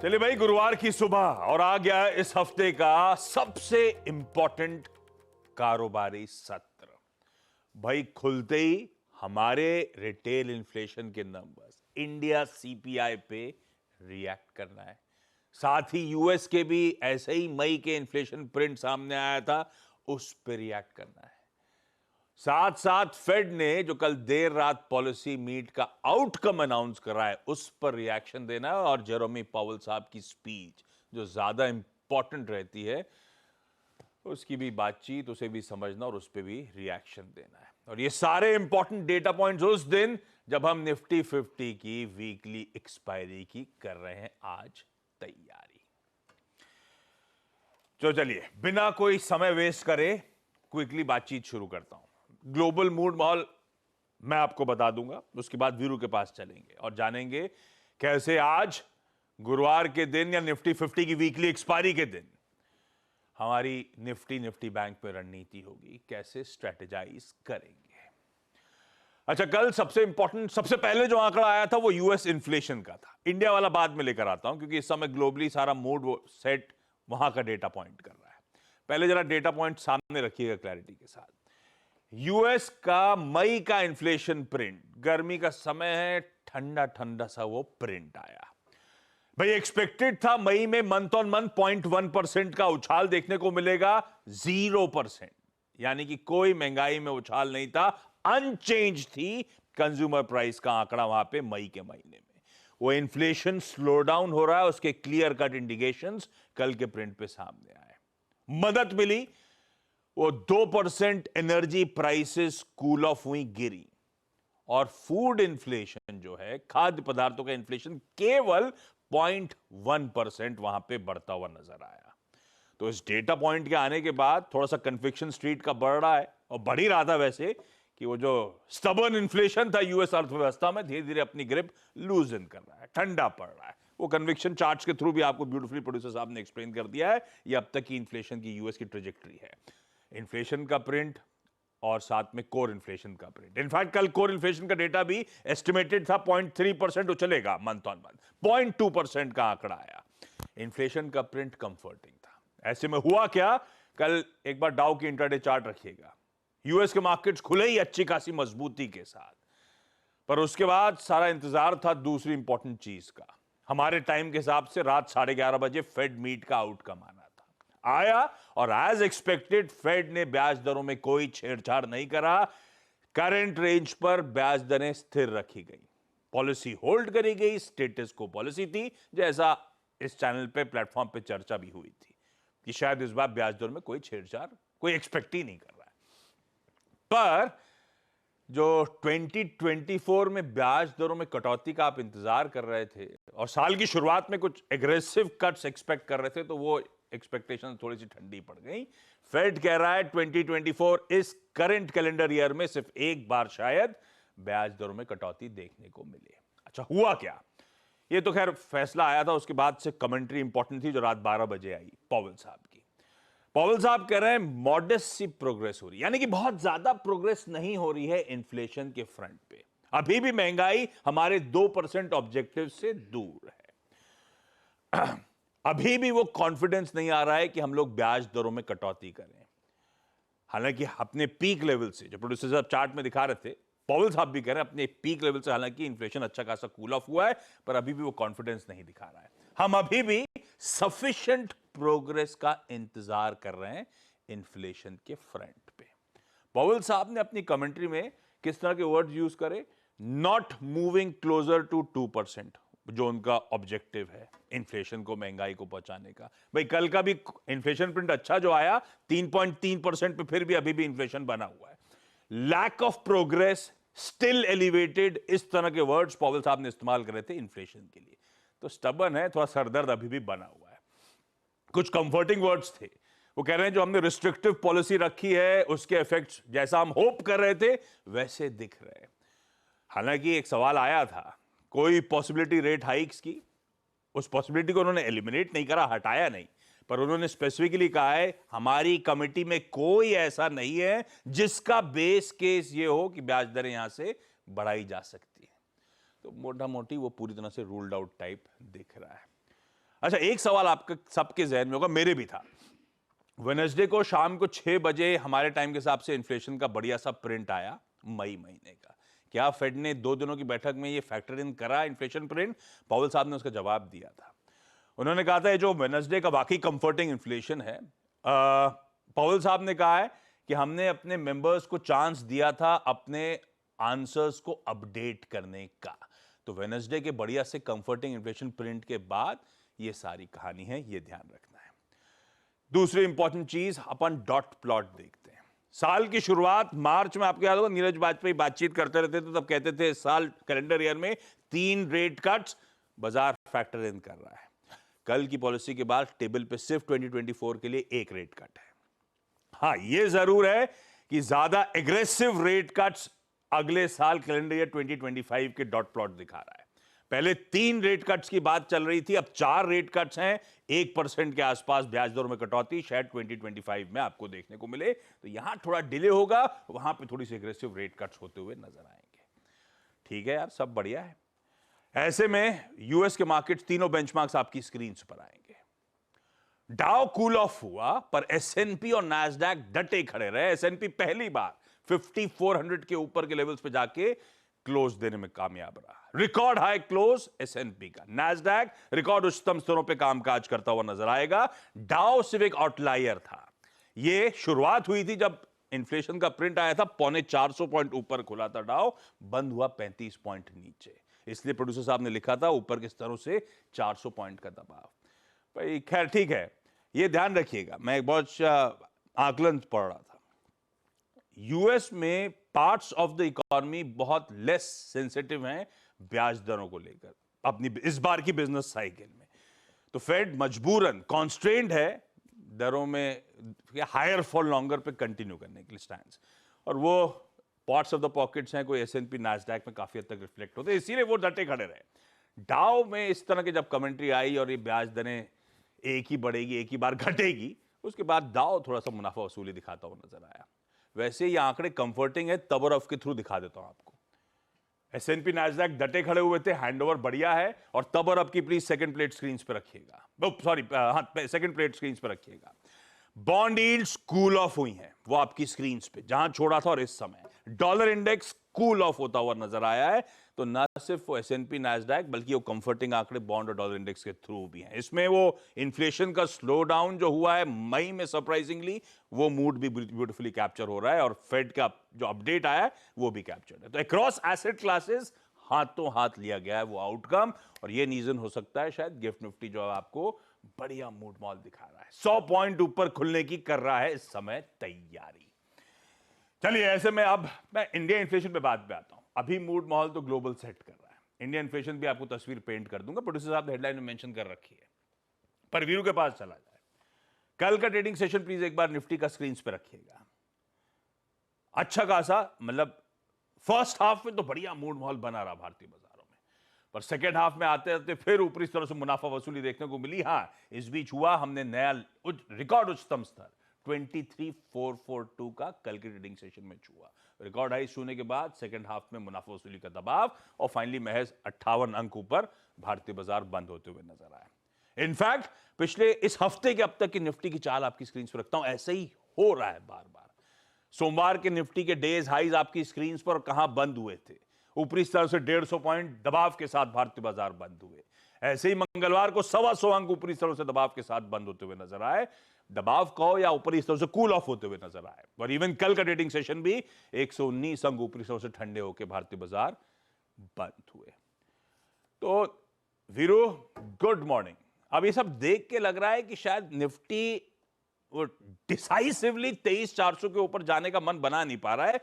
चलिए भाई, गुरुवार की सुबह और आ गया इस हफ्ते का सबसे इंपॉर्टेंट कारोबारी सत्र। भाई खुलते ही हमारे रिटेल इन्फ्लेशन के नंबर्स इंडिया सीपीआई पे रिएक्ट करना है। साथ ही यूएस के भी ऐसे ही मई के इन्फ्लेशन प्रिंट सामने आया था, उस पर रिएक्ट करना है। साथ साथ फेड ने जो कल देर रात पॉलिसी मीट का आउटकम अनाउंस करा है, उस पर रिएक्शन देना है। और जेरोमी पावेल साहब की स्पीच जो ज्यादा इंपॉर्टेंट रहती है, उसकी भी बातचीत, उसे भी समझना और उस पर भी रिएक्शन देना है। और ये सारे इंपॉर्टेंट डेटा पॉइंट्स उस दिन जब हम निफ्टी 50 की वीकली एक्सपायरी की कर रहे हैं आज तैयारी। तो चलिए बिना कोई समय वेस्ट करे क्विकली बातचीत शुरू करता हूं। ग्लोबल मूड माहौल मैं आपको बता दूंगा, उसके बाद वीरू के पास चलेंगे और जानेंगे कैसे आज गुरुवार के दिन या निफ्टी 50 की वीकली एक्सपायरी के दिन हमारी निफ्टी बैंक पे रणनीति होगी, कैसे स्ट्रेटेजाइज करेंगे। अच्छा, कल सबसे इंपॉर्टेंट, सबसे पहले जो आंकड़ा आया था वो यूएस इन्फ्लेशन का था। इंडिया वाला बाद में लेकर आता हूं क्योंकि इस समय ग्लोबली सारा मूड सेट वहां का डेटा पॉइंट कर रहा है। पहले जरा डेटा पॉइंट सामने रखिएगा क्लैरिटी के साथ। यूएस का मई का इन्फ्लेशन प्रिंट, गर्मी का समय है, ठंडा ठंडा सा वो प्रिंट आया। भाई एक्सपेक्टेड था मई में मंथ ऑन मंथ 0.1% का उछाल देखने को मिलेगा, 0%, यानी कि कोई महंगाई में उछाल नहीं था, अनचेंज थी कंज्यूमर प्राइस का आंकड़ा वहां पे मई के महीने में। वो इन्फ्लेशन स्लो डाउन हो रहा है, उसके क्लियर कट इंडिकेशंस कल के प्रिंट पे सामने आए। मदद मिली, वो 2% एनर्जी प्राइसेस कूल ऑफ हुई, गिरी। और फूड इन्फ्लेशन जो है, खाद्य पदार्थों का इन्फ्लेशन, केवल 0.1% वहां पे बढ़ता हुआ नजर आया। तो इस डेटा पॉइंट के आने के बाद थोड़ा सा कन्विक्शन स्ट्रीट का बढ़ रहा है, और बढ़ ही रहा था वैसे, कि वो जो स्टबर्न इन्फ्लेशन था यूएस अर्थव्यवस्था में, धीरे धीरे अपनी ग्रिप लूजन कर रहा है, ठंडा पड़ रहा है। वो कन्विक्शन चार्ट्स के थ्रू भी आपको ब्यूटीफुली प्रोड्यूसर साहब ने एक्सप्लेन कर दिया है। ये अब तक की इन्फ्लेशन की यूएस की ट्रेजेक्टरी है, इन्फ्लेशन का प्रिंट और साथ में कोर इन्फ्लेशन का प्रिंट। इनफैक्ट कल कोर इन्फ्लेशन का डेटा भी एस्टिमेटेड था 0.3% उछलेगा मंथ ऑन मंथ, 0.2% का आंकड़ा आया। इन्फ्लेशन का प्रिंट कंफर्टिंग था। ऐसे में हुआ क्या, कल एक बार डाउ की इंट्राडे चार्ट रखिएगा। यूएस के मार्केट्स खुले ही अच्छी खासी मजबूती के साथ, पर उसके बाद सारा इंतजार था दूसरी इंपॉर्टेंट चीज का। हमारे टाइम के हिसाब से रात 11:30 बजे फेड मीट का आउटकम आया, और एज एक्सपेक्टेड फेड ने ब्याज दरों में कोई छेड़छाड़ नहीं करा। करंट रेंज पर ब्याज दरें स्थिर रखी गई, पॉलिसी होल्ड करी गई, स्टेटस को पॉलिसी थी, जैसा इस चैनल पे प्लेटफॉर्म पे चर्चा भी हुई थी कि शायद इस बार ब्याज दरों में कोई छेड़छाड़ कोई एक्सपेक्ट ही नहीं कर रहा है। पर जो 2024 में ब्याज दरों में कटौती का आप इंतजार कर रहे थे और साल की शुरुआत में कुछ एग्रेसिव कट्स एक्सपेक्ट कर रहे थे, तो वो एक्सपेक्टेशन थोड़ी सी ठंडी पड़ गई। फेड कह रहा है 2024 इस करंट कैलेंडर ईयर में सिर्फ एक बार शायद ब्याज दरों में कटौती देखने को मिले। अच्छा, हुआ क्या? ये तो खैर फैसला आया था, उसके बाद से कमेंट्री इंपॉर्टेंट थी जो रात 12 बजे आई पावेल साहब की। पावेल साहब कह रहे हैं मॉडेस्ट सी प्रोग्रेस हो रही है, यानी कि बहुत ज्यादा प्रोग्रेस नहीं हो रही है इन्फ्लेशन के फ्रंट पे। अभी भी महंगाई हमारे 2% ऑब्जेक्टिव से दूर है। अभी भी वो कॉन्फिडेंस नहीं आ रहा है कि हम लोग ब्याज दरों में कटौती करें। हालांकि अपने पीक लेवल से, जो प्रोड्यूसर साहब चार्ट में दिखा रहे थे, पावेल साहब भी कह रहे हैं अपने पीक लेवल से हालांकि इन्फ्लेशन अच्छा खासा कूल ऑफ हुआ है, पर अभी भी वो कॉन्फिडेंस नहीं दिखा रहा है। हम अभी भी सफिशिएंट प्रोग्रेस का इंतजार कर रहे हैं इन्फ्लेशन के फ्रंट पे। पावेल साहब ने अपनी कमेंट्री में किस तरह के वर्ड्स यूज करे? नॉट मूविंग क्लोजर टू 2%, जो उनका ऑब्जेक्टिव है इन्फ्लेशन को, महंगाई को पहुंचाने का। भाई कल का भी इन्फ्लेशन प्रिंट अच्छा जो आया 3.3% पे, फिर भी अभी भी इन्फ्लेशन बना हुआ है। Lack of progress, still elevated, इस तरह के वर्ड्स पावेल साहब ने इस्तेमाल करे थे इन्फ्लेशन के लिए। तो स्टबर्न है, थोड़ा सरदर्द अभी भी बना हुआ है। कुछ कंफर्टिंग वर्ड्स थे, वो कह रहे हैं जो हमने रिस्ट्रिक्टिव पॉलिसी रखी है उसके इफेक्ट्स जैसा हम होप कर रहे थे वैसे दिख रहे हैं। हालांकि एक सवाल आया था, कोई पॉसिबिलिटी रेट हाइक्स की? उस पॉसिबिलिटी को उन्होंने एलिमिनेट नहीं करा, हटाया नहीं, पर उन्होंने स्पेसिफिकली कहा है हमारी कमिटी में कोई ऐसा नहीं है जिसका बेस केस ये हो कि ब्याज दरें यहां से बढ़ाई जा सकती है। तो मोटा मोटी वो पूरी तरह से रूल्ड आउट टाइप दिख रहा है। अच्छा, एक सवाल आपके सबके जहन में होगा, मेरे भी था। वेडनेसडे को शाम को 6 बजे हमारे टाइम के हिसाब से इन्फ्लेशन का बढ़िया सा प्रिंट आया मई महीने का। क्या फेड ने 2 दिनों की बैठक में ये फैक्टर इन करा इन्फ्लेशन प्रिंट? पावेल साहब ने उसका जवाब दिया था। उन्होंने कहा था ये जो वेडनेसडे का वाकई कंफर्टिंग इन्फ्लेशन है, पावेल साहब ने कहा है कि हमने अपने मेंबर्स को चांस दिया था अपने आंसर्स को अपडेट करने का। तो वेडनेसडे के बढ़िया से कंफर्टिंग इन्फ्लेशन प्रिंट के बाद ये सारी कहानी है, ये ध्यान रखना है। दूसरी इंपॉर्टेंट चीज, अपन डॉट प्लॉट देखते हैं। साल की शुरुआत मार्च में, आपको याद होगा नीरज वाजपेयी बातचीत करते रहते थे, तब कहते थे इस साल कैलेंडर ईयर में 3 रेट कट्स, बाजार फैक्टर इन कर रहा है। कल की पॉलिसी के बाद टेबल पे सिर्फ 2024 के लिए 1 रेट कट है। हां, यह जरूर है कि ज्यादा एग्रेसिव रेट कट्स अगले साल कैलेंडर ईयर 2025 के डॉट प्लॉट दिखा रहा है। पहले 3 रेट कट्स की बात चल रही थी, अब 4 रेट कट्स हैं, 1% के आसपास ब्याज दरों में कटौती शायद 2025 में आपको देखने को मिले। तो यहां थोड़ा डिले होगा, वहां पे थोड़ी सी एग्रेसिव रेट कट्स होते हुए नजर आएंगे। ठीक है यार, सब बढ़िया है। ऐसे में यूएस के मार्केट तीनों बेंचमार्क्स आपकी स्क्रीन पर आएंगे। डाउ कूल ऑफ हुआ, पर एसएनपी और नैस्डैक डटे खड़े रहे। एसएनपी पहली बार 5400 के ऊपर के लेवल्स पे जाके क्लोज देने में कामयाब रहा। रिकॉर्ड हाई क्लोज एसएनपी का। नैस्डैक रिकॉर्ड उच्चतम स्तरों पे कामकाज करता हुआ नजर आएगा। डाउ सिर्फ एक आउटलायर था। ये शुरुआत हुई थी जब इन्फ्लेशन का प्रिंट आया था, 450 पॉइंट ऊपर खुला था डाउ, बंद हुआ 35 पॉइंट नीचे। इसलिए प्रोड्यूसर साहब ने लिखा था ऊपर के स्तरों से 400 पॉइंट का दबाव। भाई खैर ठीक है, ये ध्यान रखिएगा। मैं एक बहुत आकलन पढ़ रहा था, यूएस में पार्ट्स ऑफ द इकोनॉमी बहुत लेस सेंसिटिव हैं ब्याज दरों को लेकर अपनी इस बार की बिजनेस साइकिल में। तो फेड मजबूरन कॉन्स्ट्रेंड है दरों में हायर फॉर लॉन्गर पे कंटिन्यू करने के लिए स्टैंड्स, और वो पार्ट्स ऑफ द पॉकेट्स हैं, कोई एसएनपी नैस्डैक में काफी हद तक रिफ्लेक्ट होते हैं, इसीलिए वो डटे खड़े रहे। डाउ में इस तरह की जब कमेंट्री आई और ये ब्याज दरें एक ही बढ़ेगी एक ही बार घटेगी, उसके बाद डाउ थोड़ा सा मुनाफा वसूली दिखाता हुआ नजर आया। वैसे ये आंकड़े कंफर्टिंग है, तब ऑफ के थ्रू दिखा देता हूं आपको। एसएनपी नैस्डैक डटे खड़े हुए थे, हैंडओवर बढ़िया है, और तब और की प्लीज सेकंड प्लेट स्क्रीन पे रखिएगा, सॉरी हाँ सेकंड प्लेट स्क्रीन पे रखिएगा। बॉन्ड यील्ड्स कूल ऑफ हुई हैं, वो आपकी स्क्रीन पे जहां छोड़ा था, और इस समय डॉलर इंडेक्स कूल ऑफ होता हुआ नजर आया है। तो ना सिर्फ वो एसएनपी नैस्डैक बल्कि वो कंफर्टिंग आंकड़े बॉन्ड और डॉलर इंडेक्स के थ्रू भी हैं। इसमें वो इन्फ्लेशन का स्लो डाउन जो हुआ है मई में सरप्राइजिंगली, वो मूड भी ब्यूटीफुली कैप्चर हो रहा है, और फेड का जो अपडेट आया है वो भी कैप्चर्ड है। तो अक्रॉस एसेट क्लासेस हाथों हाथ लिया गया है वो आउटकम, और ये रीजन हो सकता है शायद गिफ्ट निफ्टी जो आपको बढ़िया मूड मॉल दिखा रहा है, 100 पॉइंट ऊपर खुलने की कर रहा है इस समय तैयारी। चलिए ऐसे में अब मैं इंडिया इन्फ्लेशन पे बात पे आता हूं। अभी मूड माहौल तो ग्लोबल सेट कर रहा है, इंडिया इन्फ्लेशन भी आपको तस्वीर पेंट कर दूंगा, प्रोड्यूसर साहब ने हेडलाइन में मेंशन कर रखी है। पर वीरू के पास चला जाए, कल का ट्रेडिंग सेशन प्लीज एक बार निफ्टी का स्क्रीन पे रखिएगा। अच्छा खासा, मतलब फर्स्ट हाफ में तो बढ़िया मूड माहौल बना रहा भारतीय बाजारों में, पर सेकेंड हाफ में आते आते फिर ऊपरी स्तर से मुनाफा वसूली देखने को मिली। हां, इस बीच हुआ, हमने नया रिकॉर्ड उच्चतम स्तर 23,442 का कल के ट्रेडिंग सेशन में छुआ। रिकॉर्ड हाई छूने के बाद सेकंड हाफ में मुनाफा वसूली का दबाव, और फाइनली महज 58 अंक ऊपर भारतीय बाजार बंद होते हुए नजर आया। इनफैक्ट पिछले इस हफ्ते के अब तक की निफ्टी की चाल आपकी स्क्रीन पर रखता हूं, ऐसे ही हो रहा है बार बार। सोमवार के निफ्टी के डेज हाईज आपकी स्क्रीन पर कहां बंद हुए थे, ऊपरी स्तर से 150 पॉइंट दबाव के साथ भारतीय बाजार बंद हुए। ऐसे ही मंगलवार को 125 अंक ऊपरी स्तरों से दबाव के साथ बंद होते हुए नजर आए। दबाव कहो या ऊपरी स्तरों से कूल ऑफ होते हुए नजर आए। और इवन कल का ट्रेडिंग सेशन भी 119 अंक ऊपरी स्तरों से ठंडे होकर भारतीय बाजार बंद हुए। तो वीरू गुड मॉर्निंग। अब ये सब देख के लग रहा है कि शायद निफ्टी वो डिसाइसिवली 23,400 के ऊपर जाने का मन बना नहीं पा रहा है,